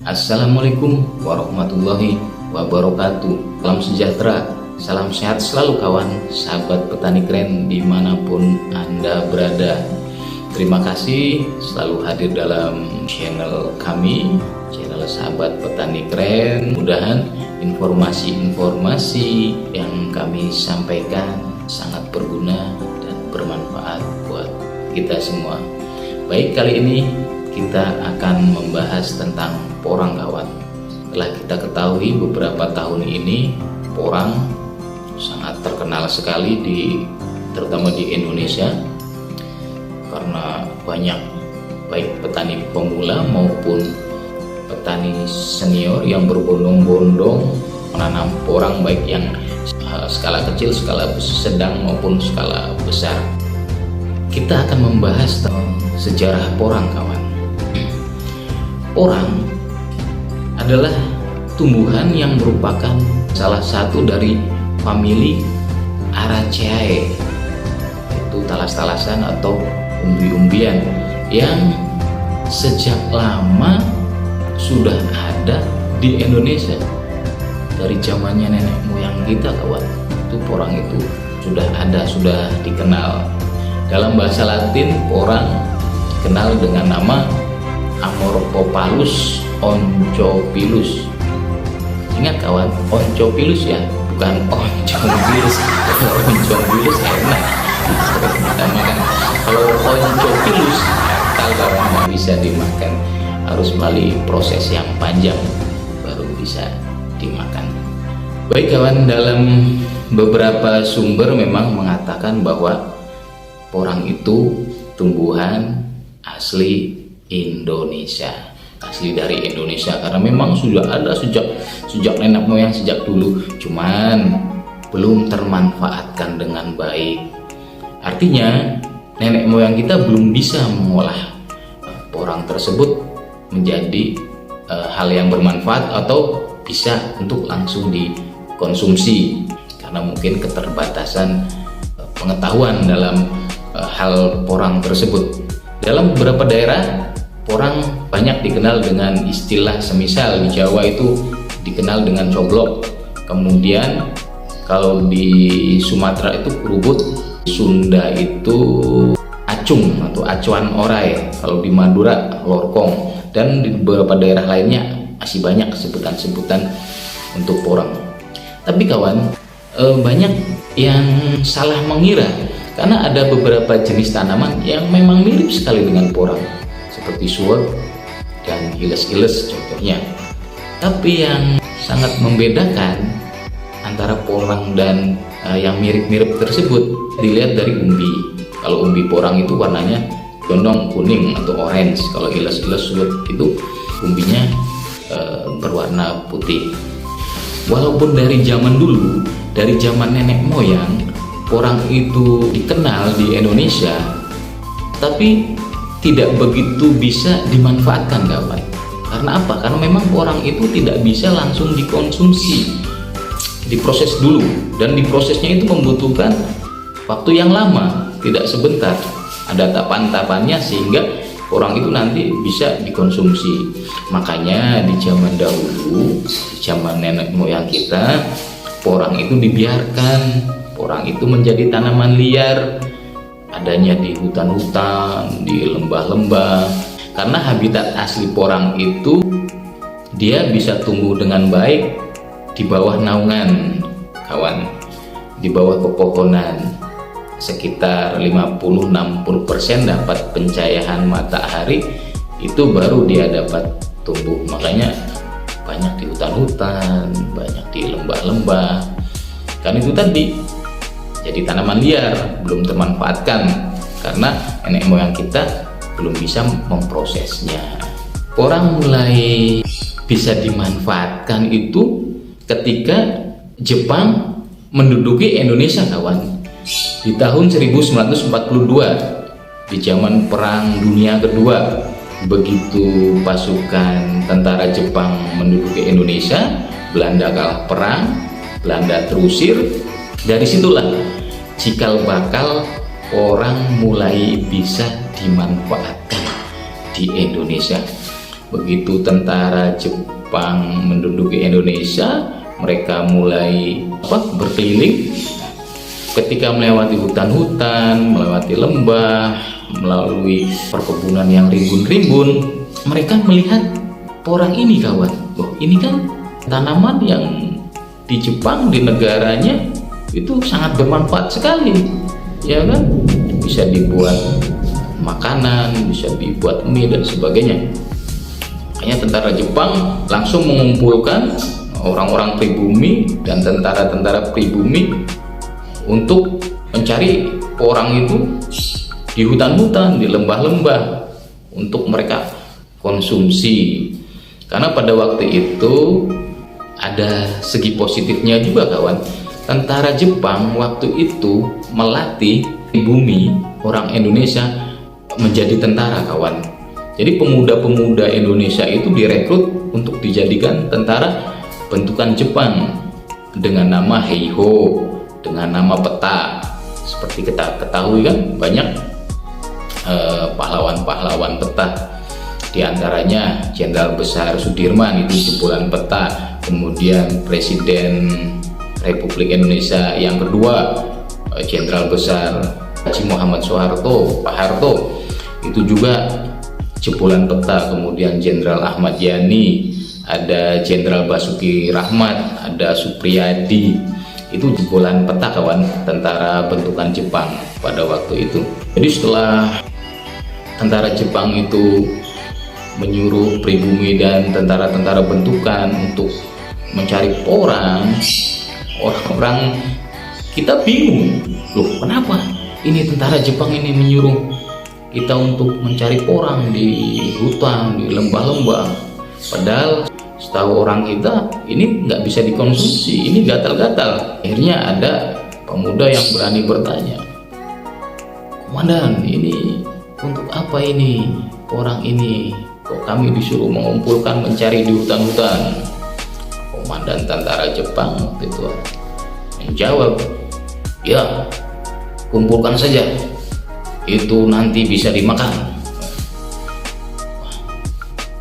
Assalamualaikum warahmatullahi wabarakatuh. Salam sejahtera, salam sehat selalu kawan, sahabat petani keren dimanapun Anda berada. Terima kasih selalu hadir dalam channel kami, channel sahabat petani keren. Mudah-mudahan informasi-informasi yang kami sampaikan sangat berguna dan bermanfaat buat kita semua. Baik, kali ini kita akan membahas tentang porang kawan. Telah kita ketahui beberapa tahun ini porang sangat terkenal sekali terutama di Indonesia, karena banyak baik petani pemula maupun petani senior yang berbondong-bondong menanam porang, baik yang skala kecil, skala sedang maupun skala besar. Kita akan membahas tentang sejarah porang kawan. Porang adalah tumbuhan yang merupakan salah satu dari famili Araceae, itu talas-talasan atau umbi-umbian yang sejak lama sudah ada di Indonesia. Dari zamannya nenek moyang kita kawan, itu porang itu sudah ada, sudah dikenal. Dalam bahasa Latin porang dikenal dengan nama Amorphopalus onchopilus. Ingat kawan, onchopilus ya, bukan onchopilus. Kalau onchopilus enak kita makan. Kalau onchopilus kalau kawan nggak bisa dimakan, harus melalui proses yang panjang baru bisa dimakan. Baik kawan, dalam beberapa sumber memang mengatakan bahwa porang itu tumbuhan asli Indonesia, asli dari Indonesia, karena memang sudah ada sejak nenek moyang, sejak dulu, cuman belum termanfaatkan dengan baik. Artinya nenek moyang kita belum bisa mengolah porang tersebut menjadi hal yang bermanfaat atau bisa untuk langsung dikonsumsi, karena mungkin keterbatasan pengetahuan dalam hal porang tersebut. Dalam beberapa daerah porang banyak dikenal dengan istilah, semisal di Jawa itu dikenal dengan coblok, kemudian kalau di Sumatera itu kerubut, Sunda itu acung atau acuan orai, kalau di Madura lorkong, dan di beberapa daerah lainnya masih banyak sebutan-sebutan untuk porang. Tapi kawan, banyak yang salah mengira, karena ada beberapa jenis tanaman yang memang mirip sekali dengan porang, seperti suwet dan hiles-hiles contohnya. Tapi yang sangat membedakan antara porang dan yang mirip-mirip tersebut dilihat dari umbi. Kalau umbi porang itu warnanya condong kuning atau orange, kalau hiles-hiles suwet itu umbinya berwarna putih. Walaupun dari zaman dulu, dari zaman nenek moyang, porang itu dikenal di Indonesia, tapi tidak begitu bisa dimanfaatkan kawan. Karena apa? Karena memang porang itu tidak bisa langsung dikonsumsi, diproses dulu, dan diprosesnya itu membutuhkan waktu yang lama, tidak sebentar. Ada tahapan-tahapannya sehingga porang itu nanti bisa dikonsumsi. Makanya di zaman dahulu, di zaman nenek moyang kita, porang itu dibiarkan. Porang itu menjadi tanaman liar, adanya di hutan-hutan, di lembah-lembah. Karena habitat asli porang itu dia bisa tumbuh dengan baik di bawah naungan kawan, di bawah pepohonan. Sekitar 50-60% dapat pencahayaan matahari, itu baru dia dapat tumbuh. Makanya banyak di hutan-hutan, banyak di lembah-lembah. Kan itu tadi jadi tanaman liar, belum termanfaatkan karena nenek moyang kita belum bisa memprosesnya. Porang mulai bisa dimanfaatkan itu ketika Jepang menduduki Indonesia kawan, di tahun 1942, di zaman Perang Dunia Kedua. Begitu pasukan tentara Jepang menduduki Indonesia, Belanda kalah perang, Belanda terusir. Dari situlah cikal bakal orang mulai bisa dimanfaatkan di Indonesia. Begitu tentara Jepang menduduki Indonesia, mereka mulai berkeliling. Ketika melewati hutan-hutan, melewati lembah, melalui perkebunan yang rimbun-rimbun, mereka melihat porang ini, kawan. Oh, ini kan tanaman yang di Jepang, di negaranya itu sangat bermanfaat sekali, ya kan? Bisa dibuat makanan, bisa dibuat mie dan sebagainya. Makanya tentara Jepang langsung mengumpulkan orang-orang pribumi dan tentara-tentara pribumi untuk mencari porang itu di hutan-hutan, di lembah-lembah untuk mereka konsumsi. Karena pada waktu itu ada segi positifnya juga, kawan. Tentara Jepang waktu itu melatih pribumi orang Indonesia menjadi tentara, kawan. Jadi pemuda-pemuda Indonesia itu direkrut untuk dijadikan tentara bentukan Jepang dengan nama Heiho, dengan nama peta. Seperti kita ketahui kan, banyak pahlawan-pahlawan peta. Di antaranya Jenderal Besar Sudirman, itu jebolan peta. Kemudian Presiden Republik Indonesia yang kedua, Jenderal Besar Haji Muhammad Soeharto, Pak Harto, itu juga jebolan peta. Kemudian Jenderal Ahmad Yani, ada Jenderal Basuki Rahmat, ada Supriyadi, itu jebolan peta, kawan, tentara bentukan Jepang pada waktu itu. Jadi setelah tentara Jepang itu menyuruh pribumi dan tentara-tentara bentukan untuk mencari porang, orang-orang kita bingung, loh kenapa ini tentara Jepang ini menyuruh kita untuk mencari porang di hutan, di lembah-lembah, padahal setahu orang kita ini nggak bisa dikonsumsi, ini gatal-gatal. Akhirnya ada pemuda yang berani bertanya, "Komandan, ini untuk apa ini porang ini? Kok kami disuruh mengumpulkan mencari di hutan-hutan?" Komandan tentara Jepang waktu itu menjawab, "Ya, kumpulkan saja, itu nanti bisa dimakan."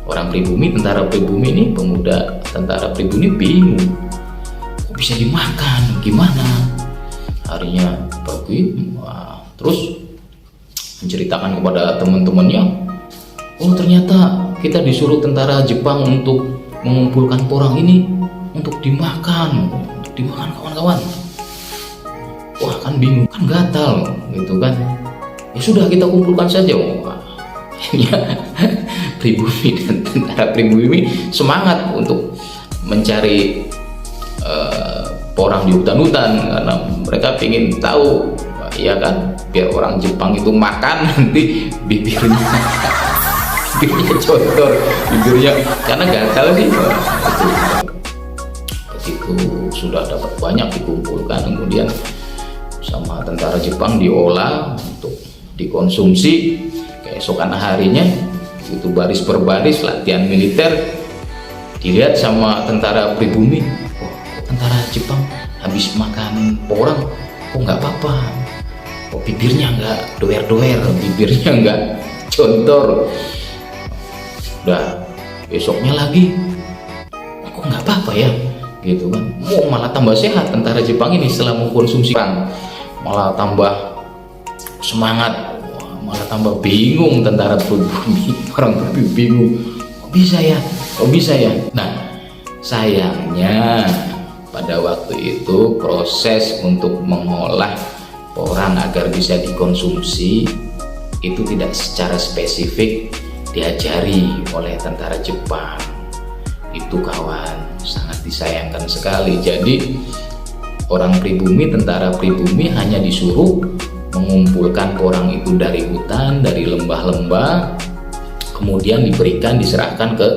Orang pribumi, tentara pribumi ini, pemuda tentara pribumi bingung, kok bisa dimakan, gimana? Harinya pergi, terus menceritakan kepada teman-temannya, oh ternyata kita disuruh tentara Jepang untuk mengumpulkan porang ini untuk dimakan kawan-kawan. Wah, kan bingung, kan gatal gitu kan. Ya sudah, kita kumpulkan saja. Akhirnya pribumi dan tentara pribumi semangat untuk mencari porang di hutan-hutan, karena mereka ingin tahu, ya kan, biar orang Jepang itu makan nanti bibirnya kotor, bibirnya karena gatal sih. Begitu sudah dapat banyak dikumpulkan, kemudian sama tentara Jepang diolah untuk dikonsumsi. Keesokan harinya itu baris per baris latihan militer, dilihat sama tentara pribumi, oh, tentara Jepang habis makan porang kok nggak apa-apa, kok bibirnya nggak doer-doer, bibirnya nggak contor. Udah besoknya lagi, kok nggak apa-apa ya gitu kan. Oh, malah tambah sehat tentara Jepang ini setelah mengkonsumsi porang, malah tambah semangat. Malah tambah bingung tentara pribumi, orang pribumi bingung, kok bisa ya. Nah, sayangnya pada waktu itu proses untuk mengolah porang agar bisa dikonsumsi itu tidak secara spesifik diajari oleh tentara Jepang. Itu, kawan, sangat disayangkan sekali. Jadi orang pribumi, tentara pribumi hanya disuruh mengumpulkan porang itu dari hutan, dari lembah-lembah, kemudian diserahkan ke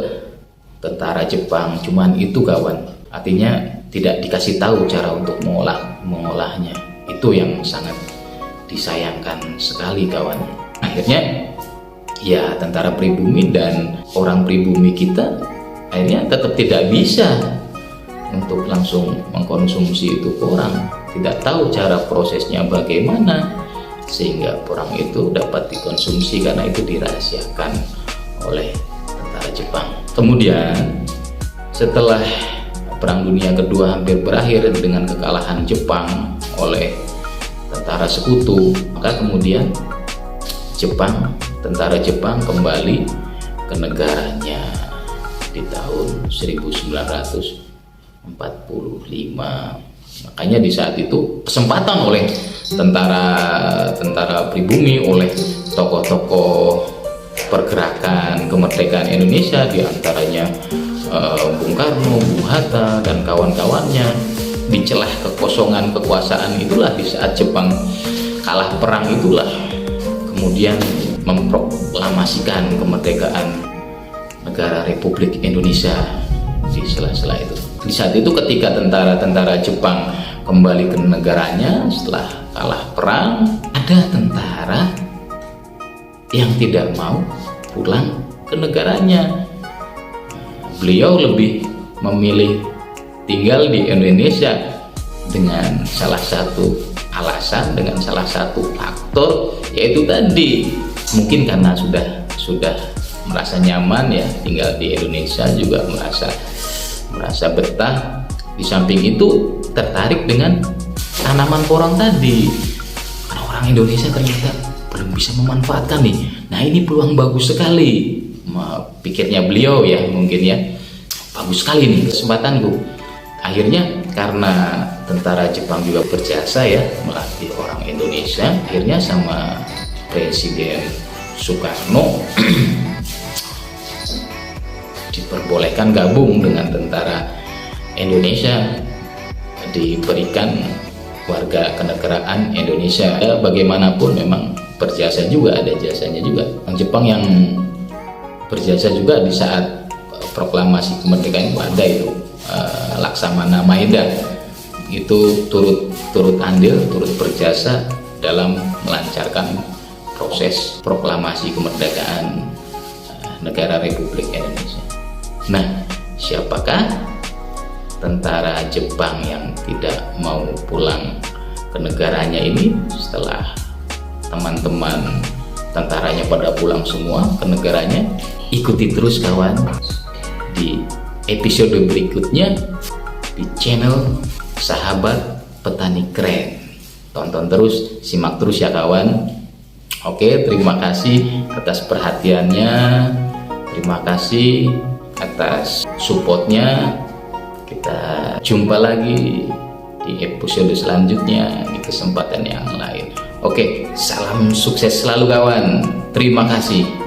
tentara Jepang. Cuman itu, kawan, artinya tidak dikasih tahu cara untuk mengolahnya. Itu yang sangat disayangkan sekali, kawan. Akhirnya ya tentara pribumi dan orang pribumi kita akhirnya tetap tidak bisa untuk langsung mengkonsumsi itu porang, tidak tahu cara prosesnya bagaimana sehingga porang itu dapat dikonsumsi, karena itu dirahasiakan oleh tentara tentara Jepang. Kemudian setelah Perang Dunia Kedua hampir berakhir dengan kekalahan Jepang oleh tentara sekutu, maka kemudian tentara Jepang kembali ke negaranya di tahun 1945. Makanya di saat itu kesempatan oleh tentara pribumi, oleh tokoh-tokoh pergerakan kemerdekaan Indonesia, diantaranya Bung Karno, Bung Hatta, dan kawan-kawannya. Di celah kekosongan kekuasaan itulah, di saat Jepang kalah perang itulah, kemudian memproklamasikan kemerdekaan negara Republik Indonesia di sela-sela itu. Di saat itu ketika tentara-tentara Jepang kembali ke negaranya setelah kalah perang, ada tentara yang tidak mau pulang ke negaranya. Beliau lebih memilih tinggal di Indonesia dengan salah satu alasan, dengan salah satu faktor, yaitu tadi mungkin karena sudah merasa nyaman ya tinggal di Indonesia, juga merasa betah. Di samping itu tertarik dengan tanaman porang tadi, karena orang Indonesia ternyata belum bisa memanfaatkan nih. Nah, ini peluang bagus sekali, pikirnya beliau ya, mungkin ya, bagus sekali nih kesempatanku. Akhirnya karena tentara Jepang juga berjasa ya melatih orang Indonesia, akhirnya sama Presiden Soekarno diperbolehkan gabung dengan tentara Indonesia, diberikan warga kenegaraan Indonesia. Ya, bagaimanapun memang berjasa juga, ada jasanya juga. Orang Jepang yang berjasa juga di saat proklamasi kemerdekaan itu ada itu Laksamana Maeda, itu turut andil, turut berjasa dalam melancarkan proses proklamasi kemerdekaan negara Republik Indonesia. Nah, siapakah tentara Jepang yang tidak mau pulang ke negaranya ini? Setelah teman-teman tentaranya pada pulang semua ke negaranya, ikuti terus kawan di episode berikutnya di channel Sahabat Petani Keren. Tonton terus, simak terus ya kawan. Oke, terima kasih atas perhatiannya, terima kasih atas supportnya. Kita jumpa lagi di episode selanjutnya di kesempatan yang lain. Oke, salam sukses selalu kawan. Terima kasih.